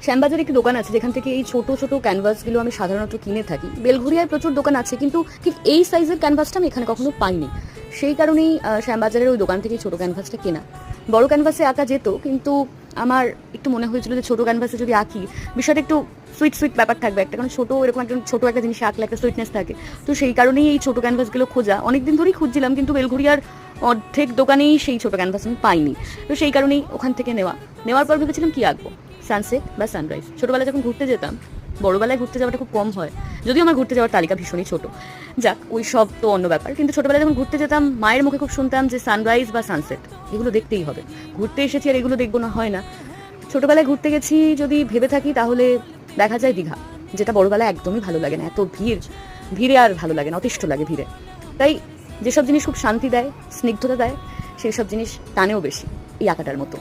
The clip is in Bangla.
শ্যামবাজারে একটি দোকান আছে যেখান থেকে এই ছোট ছোট ক্যানভাসগুলো আমি সাধারণত কিনে থাকি। বেলঘরিয়ায় প্রচুর দোকান আছে, কিন্তু ঠিক এই সাইজের ক্যানভাসটা আমি এখানে কখনো পাইনি। সেই কারণেই শ্যামবাজারের ওই দোকান থেকে ছোট ক্যানভাসটা কেনা। বড় ক্যানভাসে আঁকা যেত, কিন্তু আমার একটু মনে হয়েছিল যে ছোট ক্যানভাসে যদি আঁকি বিষয়টা একটু সুইট সুইট ব্যাপার থাকবে একটা, কারণ ছোট এরকম একটা ছোট একটা জিনিস আঁকলে একটা সুইটনেস থাকে। তো সেই কারণেই এই ছোট ক্যানভাসগুলো খোঁজা, অনেকদিন ধরেই খুঁজছিলাম, কিন্তু বেলঘরিয়ার অর্ধেক দোকানেই সেই ছোট ক্যানভাস আমি পাইনি। তো সেই কারণেই ওখান থেকে নেওয়ার পর ভেবেছিলাম কি আঁকবো, সানসেট বা সানরাইজ। ছোটবেলায় যখন ঘুরতে যেতাম, বড়বেলায় ঘুরতে যাওয়াটা খুব কম হয়, যদিও আমার ঘুরতে যাওয়ার তালিকা ভীষণই ছোট, যাক ওই সব তো অন্য ব্যাপার। কিন্তু ছোটবেলায় যখন ঘুরতে যেতাম মায়ের মুখে খুব শুনতাম যে সানরাইজ বা সানসেট এগুলো দেখতেই হবে, ঘুরতে এসেছি আর এগুলো দেখবো না, হয় না। ছোটবেলায় ঘুরতে গেছি যদি ভেবে থাকি তাহলে দেখা যায় দীঘা, যেটা বড়বেলায় একদমই ভালো লাগে না, এত ভিড়ে আর ভালো লাগে না, অতিষ্ঠ লাগে ভিড়ে। তাই যেসব জিনিস খুব শান্তি দেয়, স্নিগ্ধতা দেয়, সেই সব জিনিস টানেও বেশি এই আঁকাটার মতো।